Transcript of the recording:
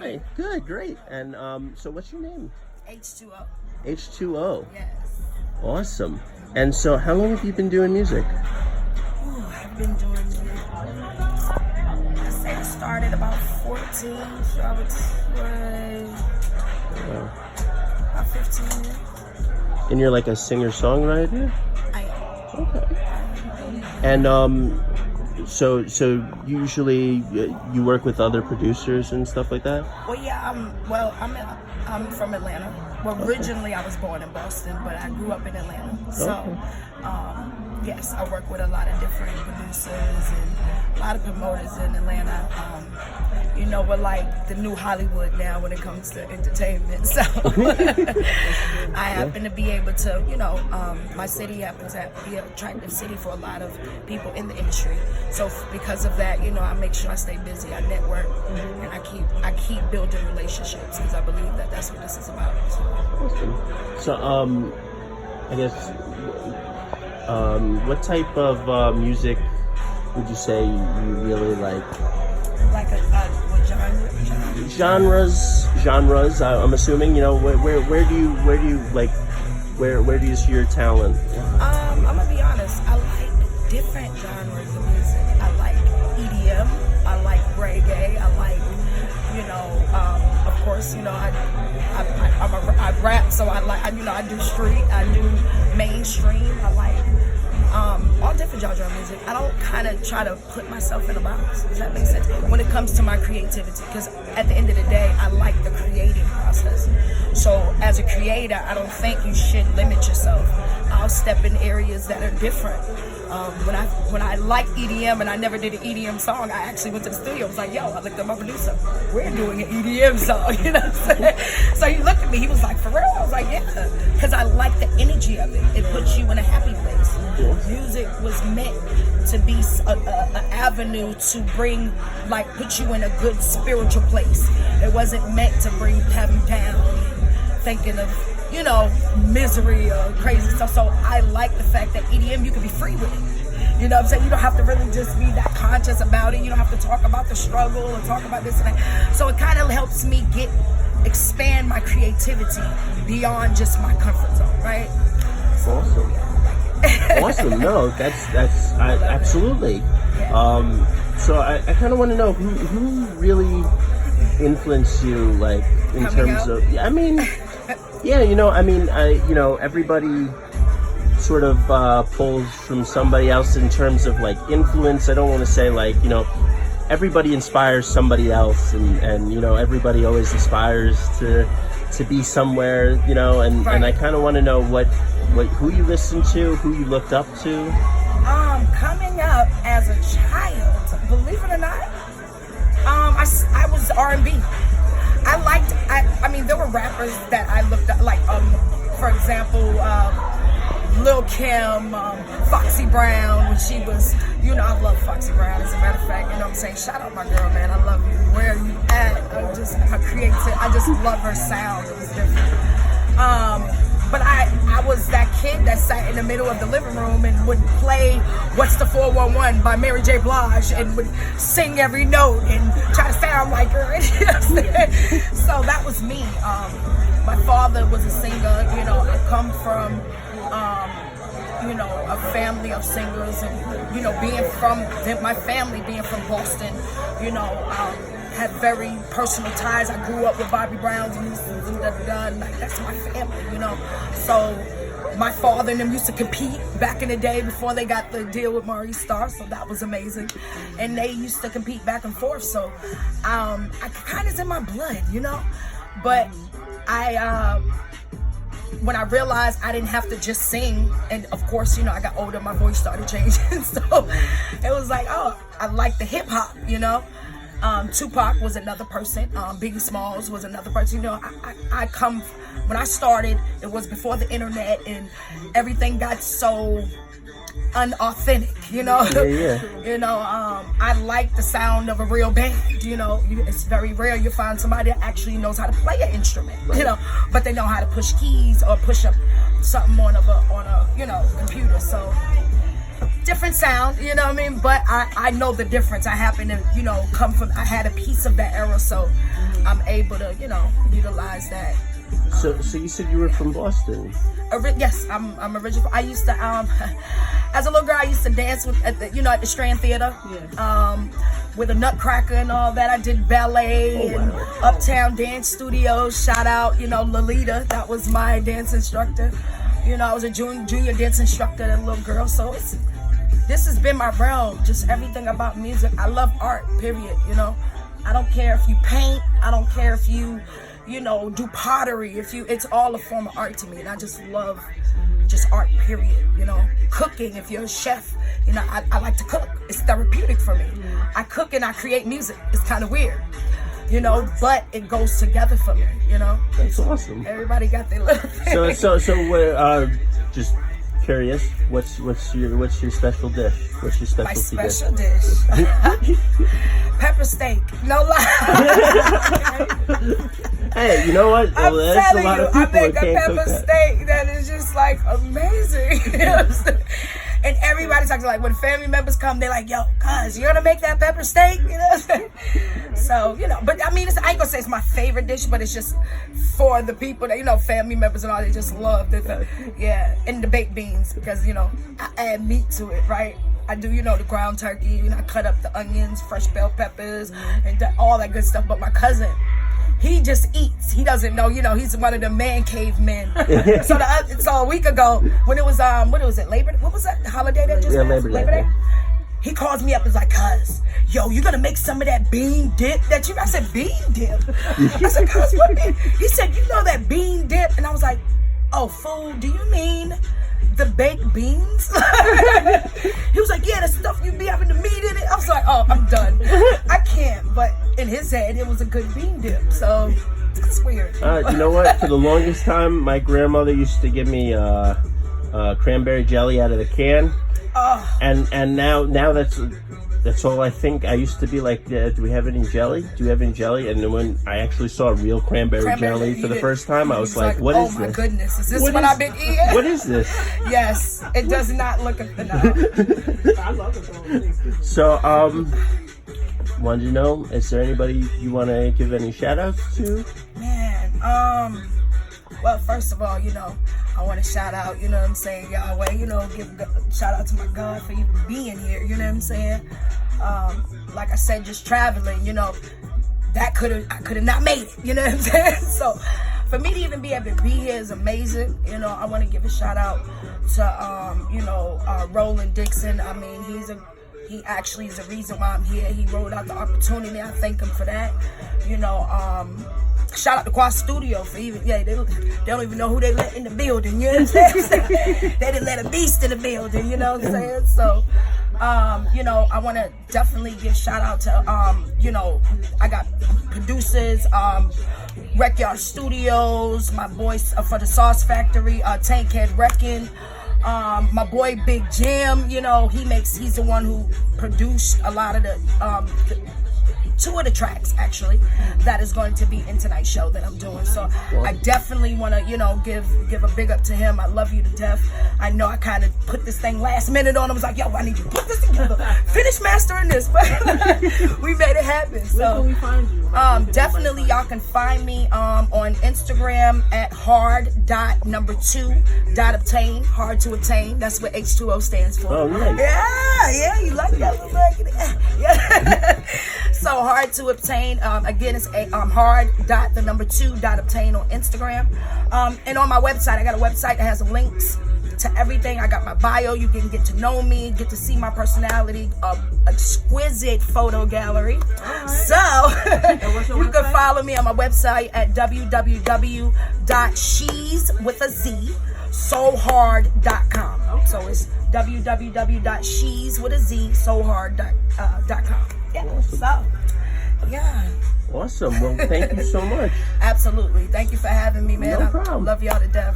right, good, great. And so what's your name? H2O. H2O. Yes. Awesome. And so how long have you been doing music? Ooh, I've been doing it. I say I started about 14, so I would say about 15 years. And you're like a singer-songwriter? I am. Okay. And so usually you work with other producers and stuff like that? Well, yeah, I'm from Atlanta. Well, originally I was born in Boston, but I grew up in Atlanta. So, yes, I work with a lot of different producers and a lot of promoters in Atlanta. You know, we're like the new Hollywood now when it comes to entertainment. So I happen to be able to, you know, my city happens to be an attractive city for a lot of people in the industry. So because of that, you know, I make sure I stay busy, I network, and I keep building relationships because I believe that that's what this is about. So, I guess, what type of music would you say you really like? Like what genre? Genres. I'm assuming. You know, where do you like? Where do you see your talent? I'm gonna be honest. I like different genres of music. I like EDM. I like reggae. I like, you know, of course, you know, I rap, so I do street. I do mainstream. I like all different genres of music. I don't kind of try to put myself in a box. Does that make sense? When it comes to my creativity, because at the end of the day, I like the creating process. So as a creator, I don't think you should limit yourself. I'll step in areas that are different. When I like EDM and I never did an EDM song, I actually went to the studio. I was like, yo, I looked at my producer. We're doing an EDM song, you know what I'm saying? So he looked at me. He was like, for real? I was like, yeah. Because I like the energy of it. It puts you in a happy place. Music was meant to be an avenue to bring, like, put you in a good spiritual place. It wasn't meant to have you down thinking of, you know, misery or crazy stuff. So I like the fact that EDM, you can be free with it. You know what I'm saying? You don't have to really just be that conscious about it. You don't have to talk about the struggle or talk about this and that. So it kind of helps me expand my creativity beyond just my comfort zone, right? Awesome. Awesome. No, that's absolutely. Yeah. So I kind of want to know who really influenced you, like, in terms of, I mean, yeah, you know, everybody sort of pulls from somebody else in terms of, like, influence. I don't want to say, like, you know, everybody inspires somebody else, and you know, everybody always aspires to be somewhere, you know, and I kind of want to know who you listened to, who you looked up to. Coming up as a child, believe it or not, I was R&B. I mean, there were rappers that I looked up, like, for example, Lil' Kim, Foxy Brown, when she was, you know, I love Foxy Brown, as a matter of fact, you know what I'm saying? Shout out my girl, man, I love you. Where are you at? I just love her sound. It was different. But I was that kid that sat in the middle of the living room and would play What's the 411 by Mary J. Blige and would sing every note and try to sound like her. You know what I'm saying? So that was me. My father was a singer. You know, I come from, you know, a family of singers, and, you know, my family being from Boston, you know, had very personal ties. I grew up with Bobby Brown's and like, that's my family, you know. So my father and them used to compete back in the day before they got the deal with Maurice Starr, so that was amazing. And they used to compete back and forth, so I kind of is in my blood, you know. But when I realized I didn't have to just sing, and of course, you know, I got older, my voice started changing, so it was like, oh, I like the hip hop, you know. Tupac was another person. Biggie Smalls was another person. You know, when I started, it was before the internet and everything got so unauthentic, you know. Yeah. You know, I like the sound of a real band. You know, it's very rare you find somebody that actually knows how to play an instrument. Right. You know, but they know how to push keys or push up something on a you know, computer. So different sound, you know what I mean? But I know the difference. I happen to, you know, I had a piece of that era, so I'm able to, you know, utilize that. So you said you were from Boston? Yes, I'm original. I used to, as a little girl, I used to dance at the Strand Theater, with a Nutcracker and all that. I did ballet and Uptown Dance Studios. Shout out, you know, Lolita. That was my dance instructor. You know, I was a junior dance instructor as a little girl. So this has been my realm. Just everything about music. I love art, period, you know. I don't care if you paint. I don't care if you know, do pottery. It's all a form of art to me. And I just love just art, period, you know. Cooking, if you're a chef, you know, I like to cook. It's therapeutic for me. I cook and I create music. It's kind of weird, you know, but it goes together for me, you know. That's awesome. Everybody got their little thing. So we're just curious, what's your special dish? What's your specialty My special dish? Pepper steak. No lie. Hey, you know what? I'm There's a lot of people I make that a can't cook pepper that. steak that is just like amazing. You know what I'm saying? And everybody talks like when family members come, they're like, "Yo, cuz, you're gonna make that pepper steak?" You know what I'm saying? So, you know, but I mean, I ain't gonna say it's my favorite dish, but it's just for the people that, you know, family members and all, they just love the and the baked beans, because, you know, I add meat to it, right? I do, you know, the ground turkey, you know, I cut up the onions, fresh bell peppers, and all that good stuff. But my cousin, he just eats. He doesn't know, you know, he's one of the man cave men. So a week ago, when it was what was it, Labor Day? What was that holiday that just passed? Labor Day. He calls me up and is like, "Cuz, yo, you gonna make some of that bean dip that you?" I said, "Bean dip?" I said, "Cuz, what bean?" He said, "You know that bean dip?" And I was like, "Oh, fool, do you mean the baked beans?" He was like, "Yeah, the stuff you be having the meat in it." I was like, "Oh, I'm done. I can't." But in his head, it was a good bean dip. So it's weird. You know what? For the longest time, my grandmother used to give me cranberry jelly out of the can. Oh. And now that's all I think. I used to be like, "Do we have any jelly? Do we have any jelly?" And then when I actually saw real cranberry jelly for the first time, I was like, "What is this? Oh my goodness, is this what I've been eating?" What is this? Yes, it does not look enough. I love it. So, wanted to know, is there anybody you want to give any shout outs to? Man, well, first of all, you know, I want to shout out, you know what I'm saying, Yahweh, you know, give shout out to my God for even being here, you know what I'm saying? Like I said, just traveling, you know, I could have not made it, you know what I'm saying? So for me to even be able to be here is amazing. You know, I want to give a shout out to, you know, Roland Dixon. I mean, he actually is the reason why I'm here. He rolled out the opportunity. I thank him for that. You know, shout out to Quad Studio for even, they don't even know who they let in the building, you know what I'm saying? They didn't let a beast in the building, you know what I'm saying? So, you know, I want to definitely give shout out to, you know, I got producers, Rec-Yard Studios, my boys for the Sauce Factory, Tankhead Wrecking, my boy Big Jim, you know, he's the one who produced a lot of the two of the tracks actually that is going to be in tonight's show that I'm doing. So I definitely want to, you know, give a big up to him. I love you to death. I know I kind of put this thing last minute on him. I was like, "Yo, I need you to put this together, finish mastering this," but we made it happen. So where can we find you? Definitely y'all can find me on Instagram at hard.2.obtain, hard to attain. That's what H2O stands for. Oh, nice. Yeah, you like that little yeah. So hard to obtain. Again, it's hard.2.obtain on Instagram. And on my website, I got a website that has links to everything. I got my bio. You can get to know me, get to see my personality, exquisite photo gallery. Right. So you can website? follow me on my website at www.she'swithazsoulhard.com. Okay. So it's www.she'swithazsoulhard.com. Yeah. Awesome. So, yeah. Awesome. Well, thank you so much. Absolutely. Thank you for having me, man. No problem. I love y'all to death.